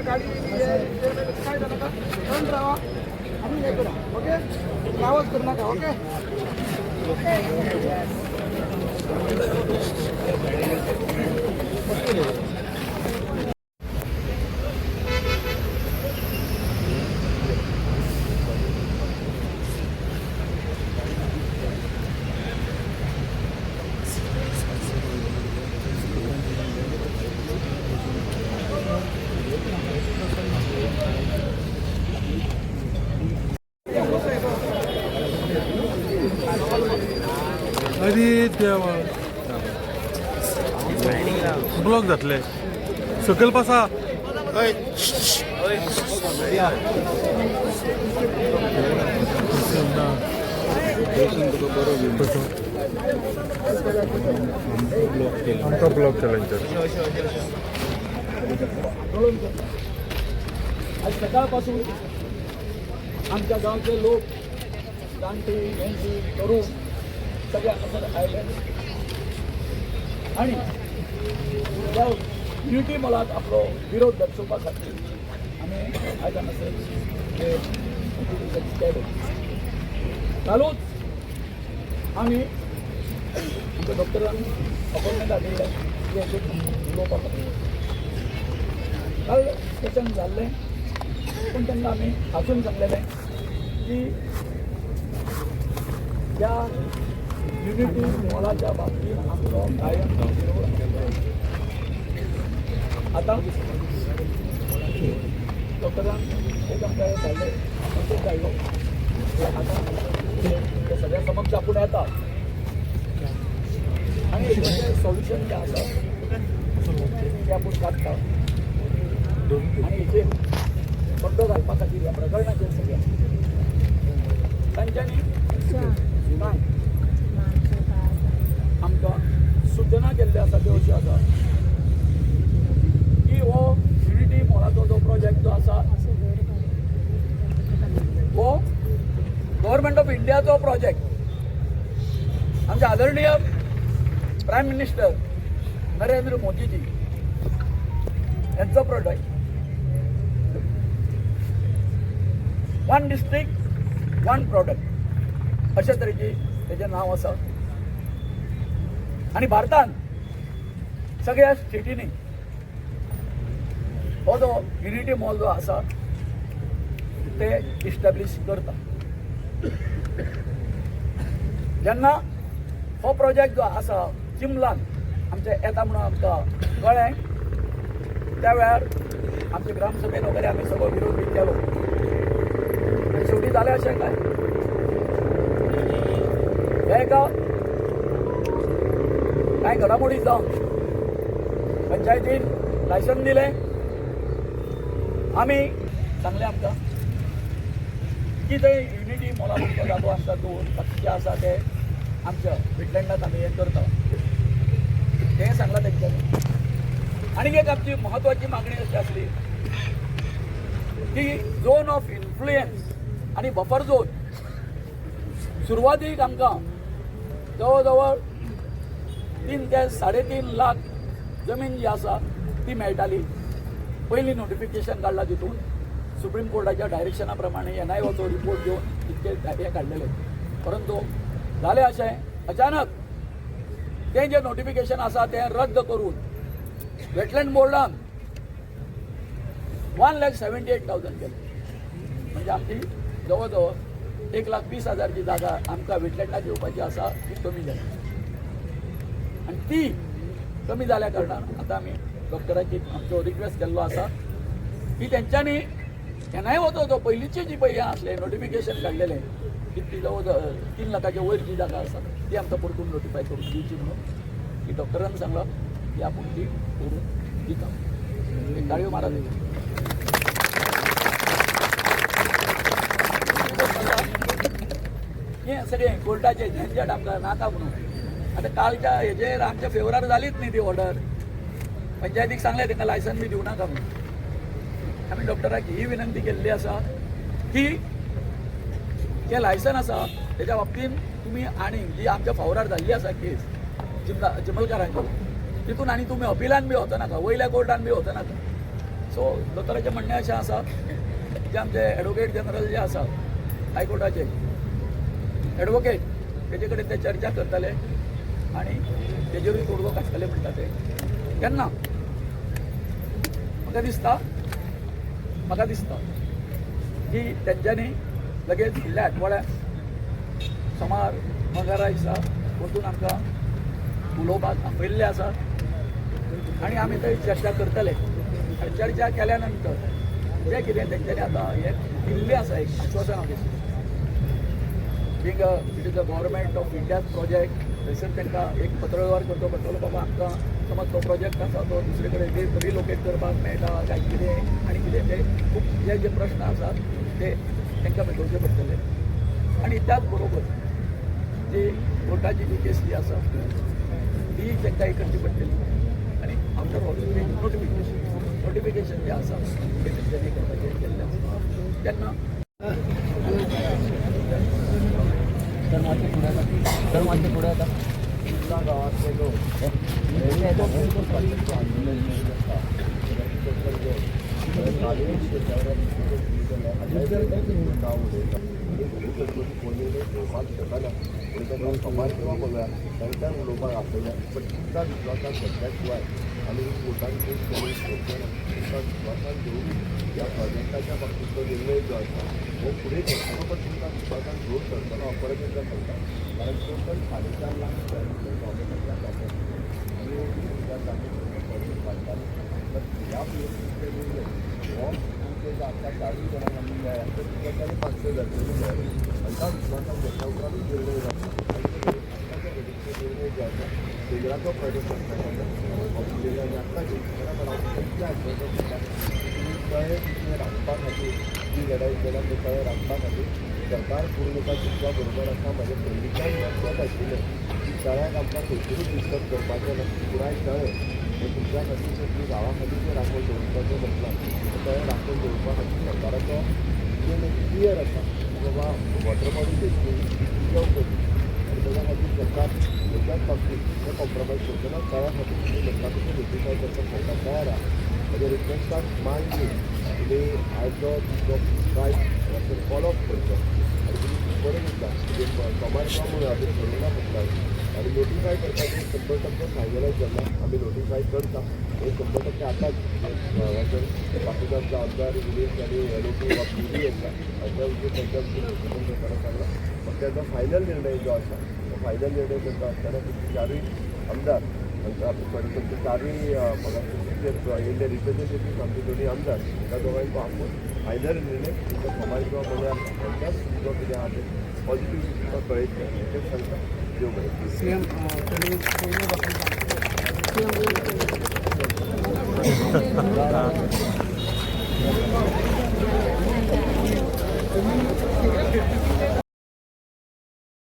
गाडी काय झालं का रन राहा आणि हे करा ओके आवाज करू नका ओके ब्लॉक जातले सकयल पासा आमकां ब्लॉक केला आज सकाळपासून आमच्या गावचे लोक जाणटे नेणटे तरुण सगळ्या हांगासर आयले आणि युनिटी मॉलात आपलो विरोध दर्शोवपा खातीर आमी आयज हांगासर केले कालूच आमी आमच्या डॉक्टरान अपॉइंटमेंट दिले उलोवपा खातीर काल सेशन जाल्लें पूण तेन्ना आमी हांसून सांगलेलें की त्या युनिटी मॉलाच्या बाबतीत आमचो कायम आता डॉक्टरान एक आमकां धाडले मेसेज धाडलो आता ते सगळ्या समक्ष आपूण येता आनी हेचें सोल्युशन जें आसा तें आपूण काडटा आनी हेचेर पड्डो घालपा खातीर ह्या प्रकरणाचेर सगळ्या तांच्यांनी आमकां सूचना केल्ल्यो आसा त्यो अश्यो आसा की हो युनिटी मॉलाचो जो प्रोजेक्ट जो आसा हो गव्हर्मेंट ऑफ इंडियाचो प्रोजेक्ट आमचे आदरणीय प्रायम मिनिस्टर नरेंद्र मोदीजी यांचो project one district one product अशा तरेची तेजें नांव आसा आनी भारतान सगळ्या स्टेटींनी हो जो युनिटी मॉल जो आसा ते इस्टॅब्लीश करता जेन्ना हो प्रोजेक्ट जो आसा चिमलान आमचे येता म्हणून आमकां कळ्ळें त्या वेळार आमचे ग्रामसभेन वगैरे आमी सगळो विरोध बी केलो आनी शेवटी जालें अशें काय हे एका कांय घडामोडी जावन पंचायतीन लायसन दिलें आमी सांगलें आमकां की ते युनिटी मॉलाचो जागो आमकां जे आसा ते आमच्या विटलँडात आमी हें करता तें सांगलां तेंच्यांनी आनीक एक आमची म्हत्वाची मागणी अशी आसली की झोन ऑफ इन्फ्लुयन्स आनी बफर झोन सुरवातीक आमकां जवळ जवळ 3 ते 3.5 लाख जमीन जी आसा ती मेळटाली पयलीं नोटिफिकेशन काडला तितून सुप्रीम कोर्टाच्या डायरेक्शना प्रमाणे NIOचो रिपोर्ट घेवन इतके हे काडलेले परंतु जालें अशें अचानक तें जें नोटिफिकेशन आसा तें रद्द करून वेटलँड बोर्डान 1,78,000 केलें म्हणजे आमची जवळ जवळ 1,20,000 जी जागा आमकां वेटलँडाक येवपाची आसा ती कमी जाली आनी ती कमी जाल्या कारणान आतां आमी डॉक्टराची आमचो रिक्वेस्ट केल्लो आसा की तेंच्यांनी NIOचो जो पयलींची जी पळय आसलें नोटिफिकेशन काडलेलें की ती जवळ जवळ 3 लाखाच्या वयर जी जागा आसा ती आमकां परतून नोटिफाय करून दिवची म्हणून की डॉक्टरान सांगलां की आपूण ती करून दिता गाडयो मारा हें सगळें कोर्टाचें झंझट आमकां नाका म्हणून आतां कालच्या हेजेर आमच्या फेवरार जालीच न्ही ती ऑर्डर पंचायतीक सांगलें तांकां लायसन बी दिवं नाका म्हणून आमी डॉक्टराक ही विनंती केल्ली आसा की हें लायसन आसा त्याच्या बाबतीत तुम्ही आणि जी आमच्या फावरार जाल्ली आसा केस चिमलकारांची तितून आनी तुम्ही अपिलान बी वचना नाका वयल्या कोर्टान बी वचना नाका. सो दोतोराचें म्हणणें अशें आसा जे आमचे एडवोकेट जनरल जे आसा हायकोर्टाचे एडवोकेट तेजे कडेन ते चर्चा करतले आनी तेजेरूय तोडगो काडटले म्हणटा ते. केन्ना म्हाका दिसता की तेंच्यांनी लगेच फुडल्या आठवड्याक सोमार मंगळारा दिसा वचून आमकां उलोवपाक आपयल्ले आसा आनी आमी थंय चर्चा करतले. आनी चर्चा केल्या नंतर जें कितें तेंच्यांनी आतां हें दिल्लें आसा एक आश्वासन office being it is a government of India's project थंयसर तांकां एक पत्रव्यवहार करचो पडटलो. बाबा आमकां समज तो प्रोजेक्ट आसा तो दुसरे कडेन रिलोकेट करपाक मेळटा काय कितें आनी कितें ते खूब जे प्रश्न आसात ते तांकां भेटोवचे पडटले. आनी त्याच बरोबर जी कोर्टाची जी केस जी आसा ती तांकां हे करची पडटली. आनी आफ्टर ऑल नोटिफिकेशन जे आसा ते तेंच्यांनी करपाचें केल्लें आसा. तेन्ना समाज किंवा बघा त्यांच्या उलोवपाक आपल्या पण तुमच्या विश्वासान घेतल्या शिवाय आमी कोर्टान केस करून तुमच्या विश्वासान घेऊन या प्रोजेक्टाच्या बाबतीत तो निर्णय जो आसा हो पुढे करतलो. पण तुमच्या विश्वासान घेऊन करतलो अपरत एकदा करता कारण टोटल 4.5 लाख गव्हर्मेंटाच्या जातात आणि त्या जागेत प्रोजेक्ट बांधतात. तर या प्रोजेक्टचे निर्णय हो तुमचे आता 40 जणांना आम्ही मिळाल्या तर तुमच्याकडे 500 धरलेले मिळाले आणि त्या विश्वासान घेतल्या उपरांत निर्णय जातो. निर्णय जो आसा केंद्राचो प्रोजेक्ट आसता आनी आत्तां घेतल्या तळे तितले राखपा खातीर जी लढाई केल्या ते तळे राखपा खातीर सरकार पूर्णता तुमच्या बरोबर आसा. म्हाजें पयलींच्यान मत आशिल्लें की तळ्याक आमकां खंयतरी डिस्टर्ब करपाचें ना. पुराय तळें हे तुमच्या खातीर तुमच्या गांवा खातीर जें राखून दवरपाचें म्हटलां तें तळें राखून दवरपा खातीर सरकाराचो क्लियर आसा की बाबा वॉटर बॉडी फेसिलिटी प्रिजर्व करची आनी तेच्या खातीर सरकार त्याच्याच बाबतीत हे कॉम्प्रोमायज करतना तळ्या खातीर तुमी लोकांचे नोटिफाय करपाक सरकार तयार आहा. म्हज्या रिक्वेस्टाक मान दिवन तुमी आयचो तुमचो ट्राय फॉलोअप करचो आनी तुमी बरें दिसता की समाज म्हणून आमी ठरवना पडटा आनी नोटिफाय करपाचें 100% फायनलायज जाता. आमी नोटिफाय करता हे 100% आतांच पाकिस्तानचा आमदार विदेश आनी LOP वा PD आसा हाच्या विशीं त्यांच्या सरकारान सांगला. पण त्याचा फायनल निर्णय जो आसा तो फायनल निर्णय करता आसतना तुमचे चारूय आमदार तुमचे चारूय इंडियन रिप्रेझेंटेटिव्ह आमचे दोन्ही आमदार त्या दोगांयचो आपूण फायनल निर्णय तुमच्या समाज किंवा मंडळान त्यांच्याच जो कितें आहा ते पॉझिटिव्ह तुमकां कळयतले तेच सांगता. देव बरें.